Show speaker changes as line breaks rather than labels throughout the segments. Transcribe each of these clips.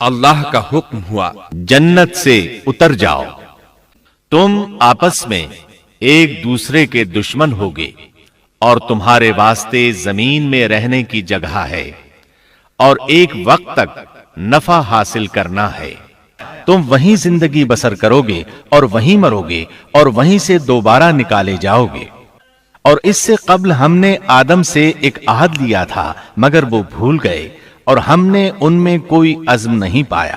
اللہ کا حکم ہوا،
جنت سے اتر جاؤ، تم آپس میں ایک دوسرے کے دشمن ہوگے اور تمہارے واسطے زمین میں رہنے کی جگہ ہے اور ایک وقت تک نفع حاصل کرنا ہے۔ تم وہیں زندگی بسر کرو گے اور وہیں مرو گے اور وہیں سے دوبارہ نکالے جاؤ گے۔ اور اس سے قبل ہم نے آدم سے ایک عہد لیا تھا مگر وہ بھول گئے اور ہم نے ان میں کوئی عزم نہیں پایا۔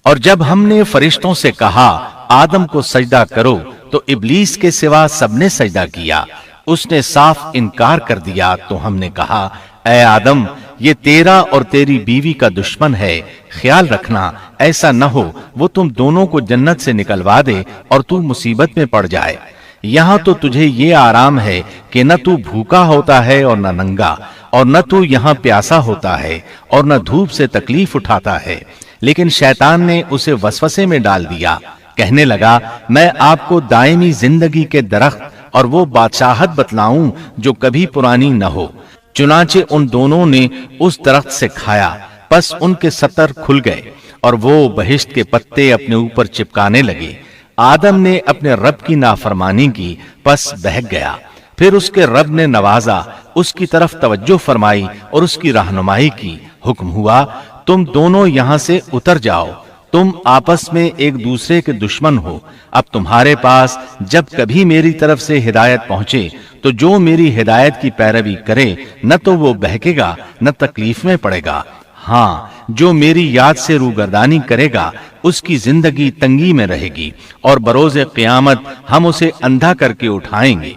اور جب ہم نے فرشتوں سے کہا آدم کو سجدہ کرو تو ابلیس کے سوا سب نے سجدہ کیا، اس نے صاف انکار کر دیا۔ تو ہم نے کہا اے آدم، یہ تیرا اور تیری بیوی کا دشمن ہے، خیال رکھنا ایسا نہ ہو وہ تم دونوں کو جنت سے نکلوا دے اور تو مصیبت میں پڑ جائے۔ یہاں تو تجھے یہ آرام ہے کہ نہ تو بھوکا ہوتا ہے اور نہ ننگا، اور نہ تو یہاں پیاسا ہوتا ہے اور نہ دھوپ سے تکلیف اٹھاتا ہے۔ لیکن شیطان نے اسے وسوسے میں ڈال دیا، کہنے لگا میں آپ کو دائمی زندگی کے درخت اور وہ بادشاہت بتلاؤں جو کبھی پرانی نہ ہو۔ چنانچہ ان دونوں نے اس درخت سے کھایا، پس ان کے ستر کھل گئے اور وہ بہشت کے پتے اپنے اوپر چپکانے لگے۔ آدم نے اپنے رب کی نافرمانی کی، پس بہک گیا۔ پھر اس کے رب نے نوازا، اس کی طرف توجہ فرمائی اور اس کی رہنمائی کی۔ حکم ہوا تم دونوں یہاں سے اتر جاؤ، تم آپس میں ایک دوسرے کے دشمن ہو۔ اب تمہارے پاس جب کبھی میری طرف سے ہدایت پہنچے تو جو میری ہدایت کی پیروی کرے نہ تو وہ بہکے گا نہ تکلیف میں پڑے گا، ہاں جو میری یاد سے روگردانی کرے گا اس کی زندگی تنگی میں رہے گی اور بروز قیامت ہم اسے اندھا کر کے اٹھائیں گے۔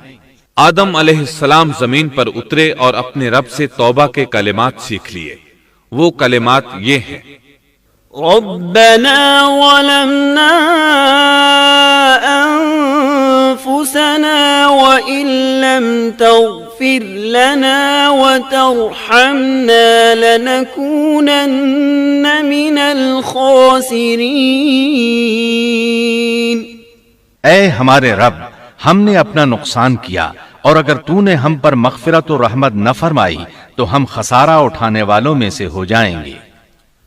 آدم علیہ السلام زمین پر اترے اور اپنے رب سے توبہ کے کلمات سیکھ لیے۔ وہ کلمات یہ ہیں:
ربنا ظلمنا أنفسنا وإن لم تغفر لنا وترحمنا لنكونن من الخاسرين۔
اے ہمارے رب، ہم نے اپنا نقصان کیا اور اگر تو نے ہم پر مغفرت و رحمت نہ فرمائی تو ہم خسارہ اٹھانے والوں میں سے ہو جائیں گے۔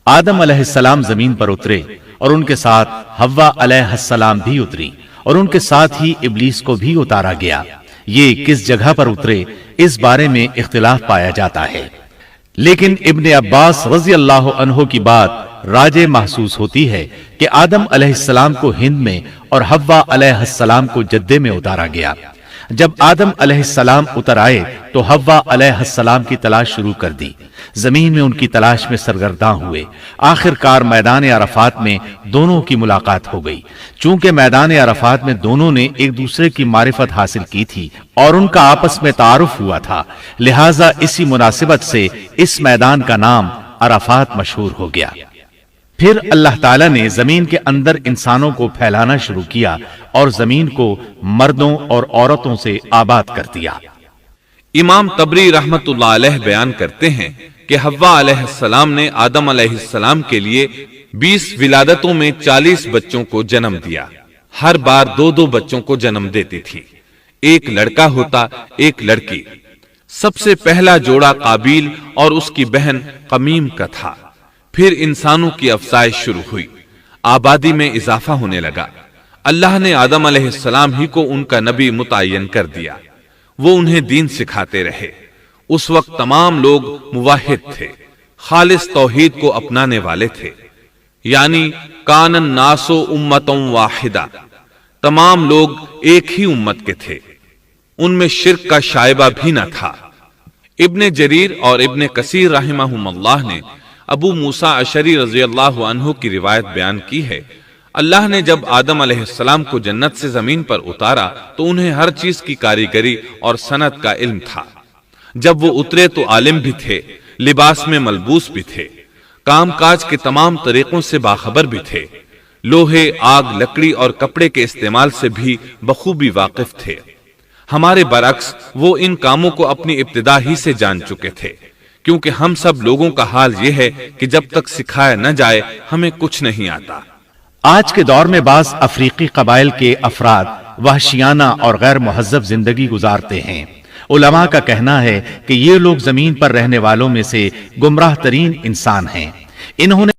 آدم علیہ السلام زمین پر اترے اور ان کے ساتھ حوا علیہ السلام بھی اتری اور ان کے ساتھ ہی ابلیس کو بھی اتارا گیا۔ یہ کس جگہ پر اترے اس بارے میں اختلاف پایا جاتا ہے، لیکن ابن عباس رضی اللہ عنہ کی بات راجح محسوس ہوتی ہے کہ آدم علیہ السلام کو ہند میں اور حوا علیہ السلام کو جدے میں اتارا گیا۔ جب آدم علیہ السلام اتر آئے تو حوا علیہ السلام کی تلاش شروع کر دی، زمین میں ان کی تلاش میں سرگرداں ہوئے۔ آخر کار میدان عرفات میں دونوں کی ملاقات ہو گئی۔ چونکہ میدان عرفات میں دونوں نے ایک دوسرے کی معرفت حاصل کی تھی اور ان کا آپس میں تعارف ہوا تھا، لہٰذا اسی مناسبت سے اس میدان کا نام عرفات مشہور ہو گیا۔ پھر اللہ تعالیٰ نے زمین کے اندر انسانوں کو پھیلانا شروع کیا اور زمین کو مردوں اور عورتوں سے آباد کر دیا۔
امام طبری رحمت اللہ علیہ بیان کرتے ہیں کہ حوا علیہ السلام نے آدم علیہ السلام کے لیے 20 ولادتوں میں 40 بچوں کو جنم دیا۔ ہر بار 2 بچوں کو جنم دیتی تھی، ایک لڑکا ہوتا ایک لڑکی۔ سب سے پہلا جوڑا قابیل اور اس کی بہن قمیم کا تھا۔ پھر انسانوں کی افزائش شروع ہوئی، آبادی میں اضافہ ہونے لگا۔ اللہ نے آدم علیہ السلام ہی کو ان کا نبی متعین کر دیا، وہ انہیں دین سکھاتے رہے۔ اس وقت تمام لوگ موحد تھے، خالص توحید کو اپنانے والے تھے، یعنی کان الناس امۃ واحدہ، تمام لوگ ایک ہی امت کے تھے، ان میں شرک کا شائبہ بھی نہ تھا۔ ابن جریر اور ابن کثیر رحمہم اللہ نے ابو موسیٰ اشعری رضی اللہ عنہ کی روایت بیان کی ہے، اللہ نے جب آدم علیہ السلام کو جنت سے زمین پر اتارا تو انہیں ہر چیز کی کاریگری اور صنعت کا علم تھا۔ جب وہ اترے تو عالم بھی تھے، لباس میں ملبوس بھی تھے، کام کاج کے تمام طریقوں سے باخبر بھی تھے، لوہے، آگ، لکڑی اور کپڑے کے استعمال سے بھی بخوبی واقف تھے۔ ہمارے برعکس وہ ان کاموں کو اپنی ابتدا ہی سے جان چکے تھے، کیونکہ ہم سب لوگوں کا حال یہ ہے کہ جب تک سکھایا نہ جائے ہمیں کچھ نہیں آتا۔
آج کے دور میں بعض افریقی قبائل کے افراد وحشیانہ اور غیر مہذب زندگی گزارتے ہیں۔ علماء کا کہنا ہے کہ یہ لوگ زمین پر رہنے والوں میں سے گمراہ ترین انسان ہیں۔ انہوں نے